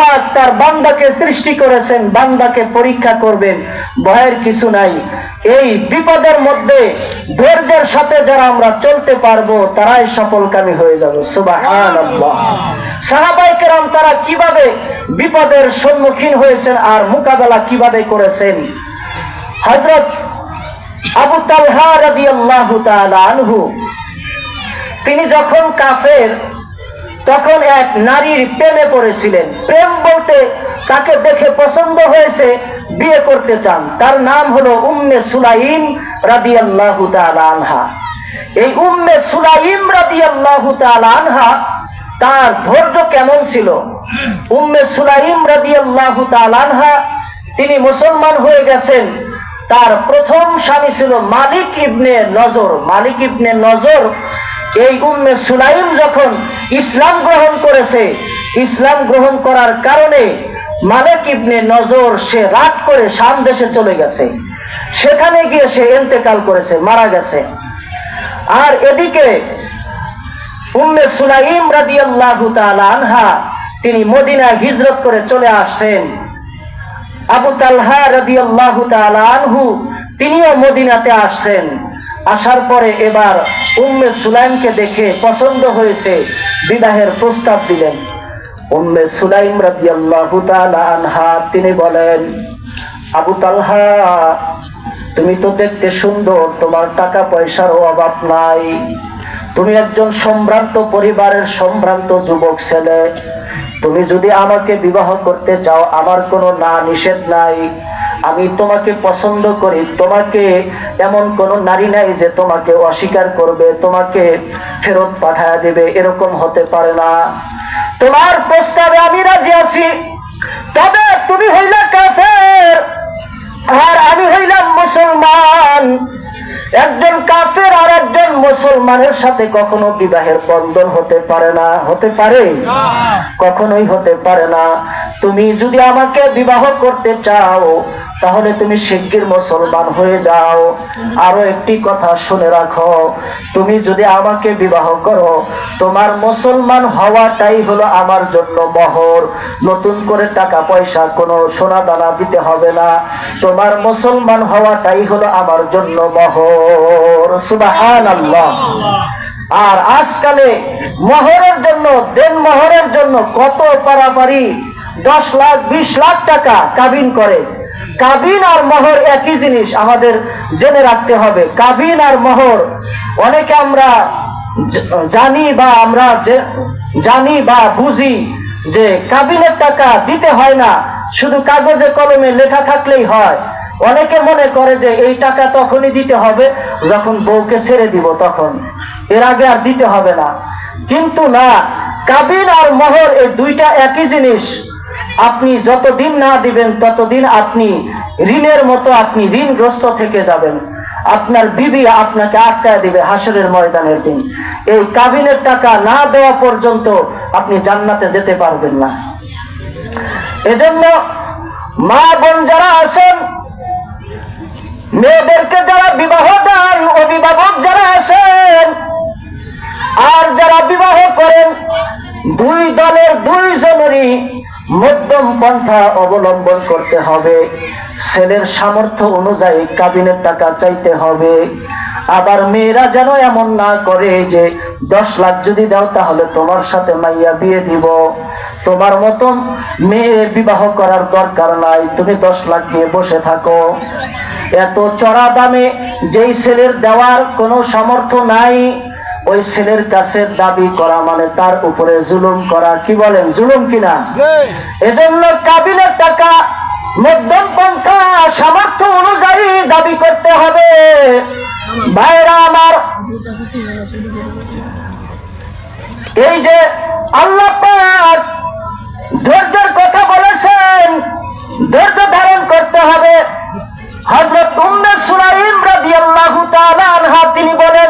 পাক তার বান্দাকে সৃষ্টি করেছেন, বান্দাকে পরীক্ষা করবেন, ভয়ের কিছু নাই। এই বিপদের মধ্যে ধৈর্যের সাথে যারা আমরা চলতে পারবো তারাই সফলকামী হয়ে যাবে। সুবহানাল্লাহ। সাহাবায়ে কেরাম তারা কিভাবে বিপদের সম্মুখীন হয়েছেন আর মোকাবেলা কিভাবে করেছেন। হযরত আবু তালহা রাদিয়াল্লাহু তাআলা আনহু, তিনি যখন কাফের তখন এক নারীর প্রেমে পড়েছিলেন। প্রেম বলতে তাকে দেখে পছন্দ হয়েছে, বিয়ে করতে চান। তার নাম হলো উম্মে সুলাইম রাদিয়াল্লাহু তাআলা আনহা। এই উম্মে সুলাইম রাদিয়াল্লাহু তাআলা আনহা, তার ধৈর্য কেমন ছিল। উম্মে সুলাইম রাদিয়াল্লাহু তাআলা আনহা, তিনি মুসলমান হয়ে গেছেন। তার প্রথম স্বামী ছিল মালিক ইবনে নজর। মালিক ইবনে নজর, এই উম্মে সুলাইম যখন ইসলাম গ্রহণ করেছে, ইসলাম গ্রহণ করার কারণে মালিক ইবনে নজর সে রাগ করে শাম দেশে চলে গেছে। সেখানে গিয়ে সে ইন্তেকাল করেছে, মারা গেছে। আর এদিকে উম্মে সুলাইম রাদিয়াল্লাহু তাআলা আনহা, তিনি মদিনায় হিজরত করে চলে আসছেন। আবু তালহা রাদিয়াল্লাহু তাআলা আনহু, তিনিও মদিনাতে আসছেন। আসার পরে এবার উম্মে সুলাইমকে দেখে পছন্দ হয়েছে, বিবাহের প্রস্তাব দিলেন। উম্মে সুলাইম রাদিয়াল্লাহু তাআলা আনহা, তিনি বলেন, আবু তালহা, তুমি তো দেখতে সুন্দর, তোমার টাকা পয়সার অভাব নাই, তুমি একজন সম্ভ্রান্ত পরিবারের সম্ভ্রান্ত যুবক ছেলে, তুমি যদি আমাকে বিবাহ করতে চাও আমার কোনো না নিষেধ নাই। আমি তোমাকে পছন্দ করি, তোমাকে এমন কোন নারী নাই যে তোমাকে অস্বীকার করবে, তোমাকে ফেরত পাঠায় দেবে, এরকম হতে পারে না। তোমার প্রস্তাবে আমি রাজি আছি, তবে তুমি হইলা কাফের আর আমি হইলাম মুসলমান। একজন কাফের আর একজন মুসলমানের সাথে কখনো বিবাহের বন্ধন হতে পারে না। হতে পারে? কখনোই হতে পারে না। তুমি যদি আমাকে বিবাহ করতে চাও তাহলে তুমি শিগগির মুসলমান হয়ে যাও। আরো একটি কথা শুনে রাখো, তুমি যদি আমাকে বিবাহ করো, তোমার মুসলমান হওয়াটাই হলো আমার জন্য মহর। নতুন করে টাকা পয়সা কোনো সোনা দানা দিতে হবে না, তোমার মুসলমান হওয়াটাই হলো আমার জন্য মহর। সুবহানাল্লাহ। আর আজকালে মহরের জন্য, দেন মহরের জন্য কত পারাপারি, 10 লাখ 20 লাখ টাকা কাবিন করে। কাবিন আর মোহর একই জিনিস, আমাদের জেনে রাখতে হবে। কাবিন আর মোহর, অনেকে আমরা জানি বা বুঝি যে কাবিনের টাকা দিতে হয় না, শুধু কাগজে কলমে লেখা থাকলেই হয়। অনেকে মনে করে যে এই টাকা তখনই দিতে হবে যখন বউকে ছেড়ে দিব, তখন, এর আগে আর দিতে হবে না। কিন্তু না, কাবিন আর মোহর এই দুইটা একই জিনিস। আপনি যতদিন না দিবেন ততদিন আপনি ঋণের মতো, আপনি ঋণগ্রস্ত থেকে যাবেন। আপনার বিবি আপনাকে আটকায় দিবে হাসরের ময়দানের দিন। এই কাবিনের টাকা না দেওয়া পর্যন্ত আপনি জান্নাতে যেতে পারবেন না। এজন্য মা বোন যারা আছেন, মেয়েদেরকে যারা বিবাহ দেন, অভিভাবক যারা আছেন আর যারা বিবাহ করেন, দুই দলের দুইজনেরই মধ্যম পন্থা অবলম্বন করতে হবে। ছেলের সামর্থ্য অনুযায়ী কাবিনের টাকা চাইতে হবে। আবার মেয়েরা যেন এমন না করে যে 10 লাখ যদি দাও তাহলে তোমার সাথে মাইয়া বিয়ে দিব। তোমার মতন মেয়ে বিবাহ করার দরকার নাই, তুমি 10 লাখ দিয়ে বসে থাকো। এত চড়া দামে যেই ছেলের দেওয়ার কোনো সামর্থ্য নাই, ওই ছেলের কাছে দাবি করা মানে তার উপরে জুলুম করা। কি বলেন, জুলুম কিনা? এজন্য কাবিনের টাকা মধ্যম পন্থা সামর্থ্য অনুযায়ী দাবি করতে হবে। ভাইরা আমার, এই যে আল্লাহ পাক ধৈর্যের কথা বলেছেন, ধৈর্য ধারণ করতে হবে। হযরত উম্মে সুলাইম রাদিয়াল্লাহু তাআলা আনহা, তিনি বলেন,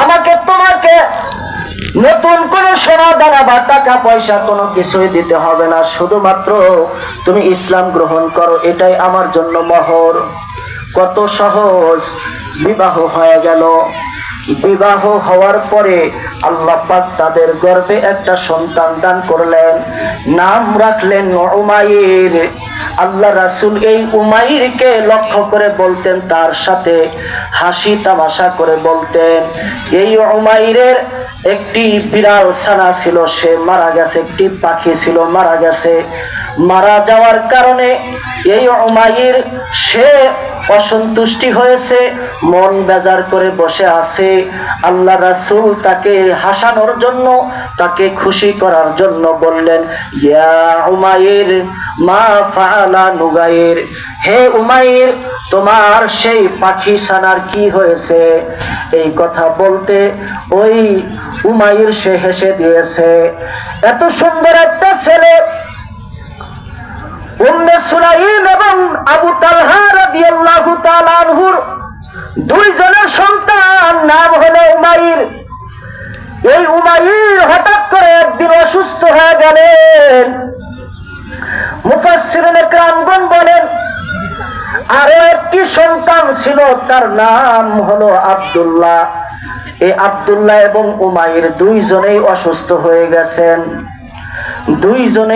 আমাকে তোমাকে নতুন কোন সোনা দানা বা টাকা পয়সা কোনো কিছুই দিতে হবে না, শুধুমাত্র তুমি ইসলাম গ্রহণ করো, এটাই আমার জন্য মহর। কত সহজ বিবাহ হয়ে গেল। বিবাহ হওয়ার পরে আল্লাহ পাক তাদের গর্ভে একটা সন্তান দান করলেন, নাম রাখলেন উমাইর। আল্লাহ রাসূল এই উমাইরকে লক্ষ্য করে বলতেন, তার সাথে হাসি তামাশা করে বলতেন, এই উমাইরের একটি বিড়াল ছানা ছিল, সে মারা গেছে, একটি পাখি ছিল মারা গেছে। মারা যাওয়ার কারণে এই উমাইর সে অসন্তুষ্টি হয়েছে, মন বেজার করে বসে আছে। আল্লাহ রাসূল তাকে হাসানোর জন্য, তাকে খুশি করার জন্য বললেন, ইয়া উমাইর মা ফাআলা নুগাইর, হে উমাইর তোমার সেই পাখি ছানার কি হয়েছে? এই কথা বলতে ওই উমাইর সে হেসে দিয়েছে। এত সুন্দর একটা ছেলে, উম্মে সুলাইম এবং আবু তালহা রাদিয়াল্লাহু তাআলা আনহুর দুইজনের সন্তান, নাম হলো উমাইর। এই উমাইর হঠাৎ করে একদিন অসুস্থ হয়ে গেলেন। মুফাসসিরিনে কেরামগণ বলেন আরো একটি সন্তান ছিল, তার নাম হলো আব্দুল্লাহ। এই আব্দুল্লাহ এবং উমাইর দুইজনেই অসুস্থ হয়ে গেছেন। দুইজনে